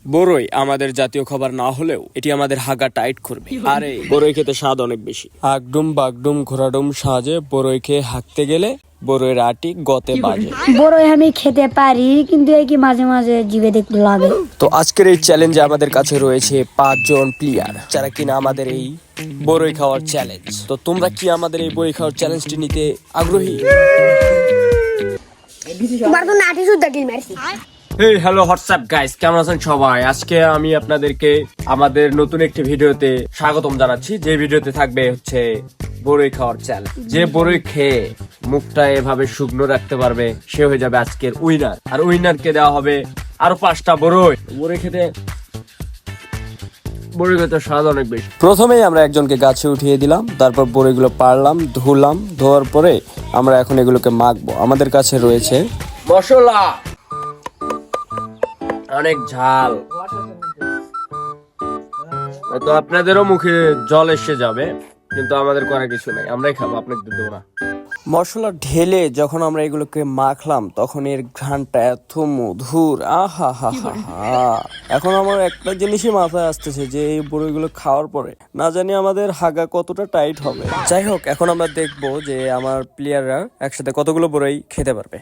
বড়ই আমাদের জাতীয় খাবার না হলেও এটি আমাদের হাগা টাইট করবে। আরে বড়ই খেতে স্বাদ অনেক বেশি। আগডুম বাগডুম ঘোরাডুম সাজে বড়ই খেয়ে হাঁকতে গেলে বড়ইয়ের আটি গতে বাজে। বড়ই আমি খেতে পারি, কিন্তু এই কি মাঝে মাঝে জিভে দেখতে লাগে। তো আজকের এই চ্যালেঞ্জে আমাদের কাছে রয়েছে 5 জন প্লেয়ার যারা কিনা আমাদের এই বড়ই খাওয়ার চ্যালেঞ্জ। তো তোমরা কি আমাদের এই বড়ই খাওয়ার চ্যালেঞ্জটি নিতে আগ্রহী? হেই হ্যালো হোয়াটসঅ্যাপ গাইস, কেমন আছেন সবাই? আজকে আমি আপনাদেরকে আমাদের নতুন একটি ভিডিওতে স্বাগতম জানাচ্ছি। যে ভিডিওতে থাকবে হচ্ছে বড়ই খাওয়ার চ্যালেঞ্জ। যে বড়ই খেয়ে মুখটা এভাবে শুকনো রাখতে পারবে সে হয়ে যাবে আজকের উইনার। আর উইনারকে দেওয়া হবে আরো 5টা বড়ই। বড়ই খেতে স্বাদ অনেক বেশি। প্রথমেই আমরা একজনকে গাছে উঠিয়ে দিলাম, তারপর বড়িগুলো পারলাম, ধুলাম, ধোয়ার পরে আমরা এখন এগুলোকে মাখবো। আমাদের কাছে রয়েছে মশলা, অনেক ঝাল, তো আপনাদেরও মুখে জল এসে যাবে, কিন্তু আমাদের করার কিছু নাই, আমরাই খাবো, আপনাকে দেবো না। মশলা ঢেলে যখন আমরা এগুলোকে মাখলাম তখন এর ঘ্রাণটা এত মধুর, আহা হা হা হা। এখন আমার একটা জিনিসই মাথায় আসতেছে যে এই বড়িগুলো খাওয়ার পরে না জানি আমাদের হাগা কতটা টাইট হবে। যাই হোক, এখন আমরা দেখবো যে আমার প্লেয়াররা একসাথে কতগুলো বড়ি খেতে পারবে।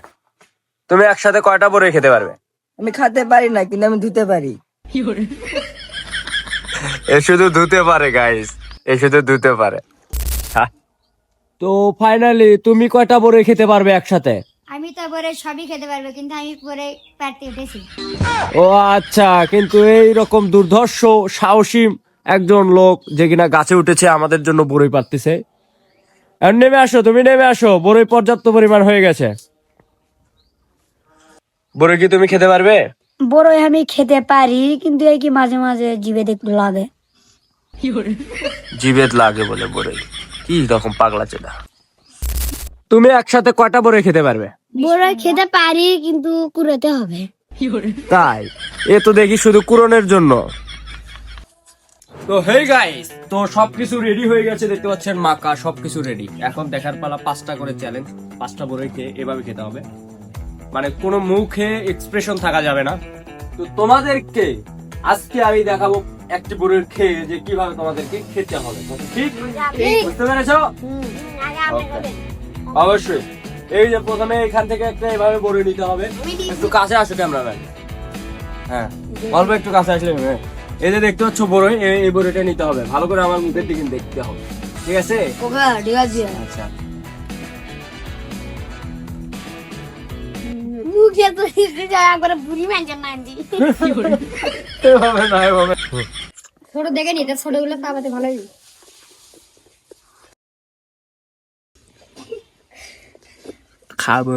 তুমি একসাথে কয়টা বড়ি খেতে পারবে? আমি খেতে পারি না, কিন্তু আমি ধুতে পারি। এ শুধু ধুতে পারে গাইস, এ শুধু ধুতে পারে। তো ফাইনালি তুমি কয়টা বড়ি খেতে পারবে একসাথে? আমি তো পরে সবই খেতে পারবো, কিন্তু আমি পরে পারতে উঠেছি। ও আচ্ছা, কিন্তু এই রকম দুর্ধর্ষ সাহসী একজন লোক যে কিনা গাছে উঠেছে আমাদের জন্য বড়ি পারতেছে। আর নেমে আসো, তুমি নেমে আসো, বড়ি পর্যাপ্ত পরিমাণ হয়ে গেছে। বড়ি কি তুমি খেতে পারবে? বড়ই আমি খেতে পারি, কিন্তু এই কি মাঝে মাঝে জিভে দেখতে লাগে। জিভেদ লাগে বলে বড়ি? কি রকম পাগলা চেলা। তুমি একসাথে কয়টা বড়ি খেতে পারবে? বড়ই খেতে পারি, কিন্তু কুড়াতে হবে। তাই? এ তো দেখি শুধু কুরনের জন্য। তো হেই গাইস, তো সবকিছু রেডি হয়ে গেছে, দেখতে পাচ্ছেন মাকা সবকিছু রেডি। এখন দেখার পালা 5টা করে চ্যালেঞ্জ। 5টা বড়ি খেয়ে এভাবে খেতে হবে, মানে কোনো মুখে এক্সপ্রেশন থাকা যাবে না। তো তোমাদেরকে আজকে আমি দেখাবো একটি বড়ি খেয়ে যে কিভাবে তোমাদেরকে খেতে হবে, ঠিক বুঝতে পেরেছো? অবশ্যই। এই যে প্রথমে এখান থেকে একটা এভাবে বড়ি নিতে হবে। একটু কাছে আসো ক্যামেরাম্যান, হ্যাঁ অল্প একটু কাছে আসলে। এই যে দেখতে পাচ্ছ বড়ই, এই বড়িটা নিতে হবে, ভালো করে আমার মুখের দিকে দেখতে হবে, ঠিক আছে? ঠিক আছে। আচ্ছা, মুখে তো একবার বুড়ি ম্যানজন না আনছি। এভাবে না, এভাবে। ছোট দেখে নি, এটা ছোট গুলো খাওয়াতে ভালোই। খাবো,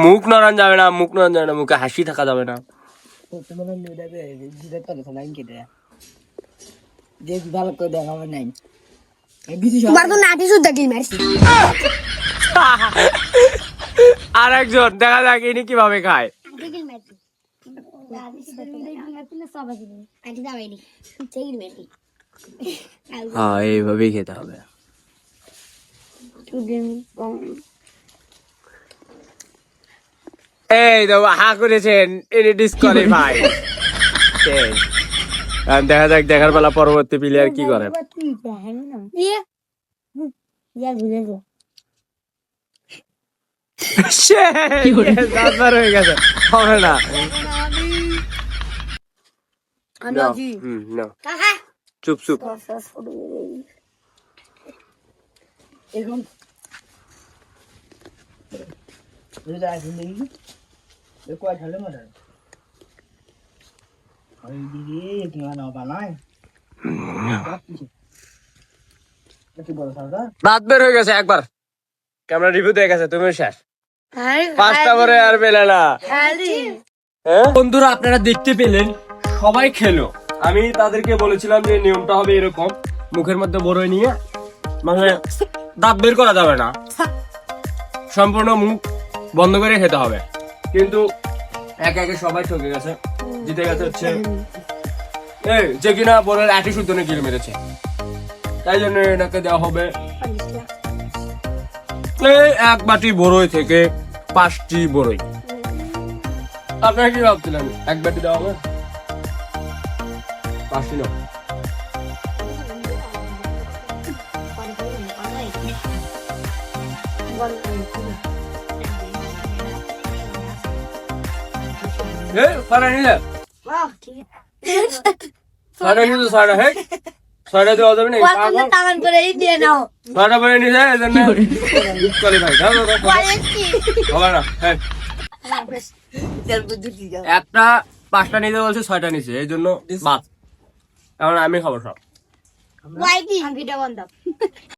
মুখ নড়ান যাবে না, মুখ নড়ান যাবে না, মুখে হাসি থাকা যাবে না। ভালো করে দেখাবো নাই। আর একজন দেখা যাক ইনি কিভাবে খায়। হ্যাঁ, এইভাবেই খেতে হবে। এই তো হা করেছেন, এটি ডিসকোয়ালিফাই। দেখা যাক, দেখার বেলা পরবর্তী প্লেয়ার কি করে। হয়ে গেছে, হবে না। চুপ চুপ। এখন দাঁত বের হয়ে গেছে একবার, ক্যামেরা রিভিউ দিয়ে গেছে, তুমি শেষ। 5টা পরে আর পেলে না। বন্ধুরা আপনারা দেখতে পেলেন, সবাই খেলো। আমি তাদেরকে বলেছিলাম যে নিয়মটা হবে এরকম, মুখের মধ্যে বড়ই নিয়ে, মানে দাঁত বের করা যাবে না, সম্পূর্ণ মুখ বন্ধ করে খেতে হবে। কিন্তু একে একে সবাই ঠকে গেছে, জিতে গেছে হচ্ছে যে কিনা বড়ের আটি শুদ্ধ কিল মেরেছে, তাই জন্য এনাকে দেওয়া হবে এক বাটি বড়ই থেকে 5টি বড়ই। আপনারা কি ভাবছিলেন এক বাটি দেওয়া হবে? পাঁচটি নাও। ছয়টা নিলে ছয়টা নিলে ছয়টা হ্যাঁ ছয়টা দেওয়া যাবে না ছয়টা পরে নিলে এই জন্য চলে ভাই হবে না হ্যাঁ একটা 5টা নিতে বলছে 6টা নিছে এই জন্য বাদ এখন আমি খাবো সব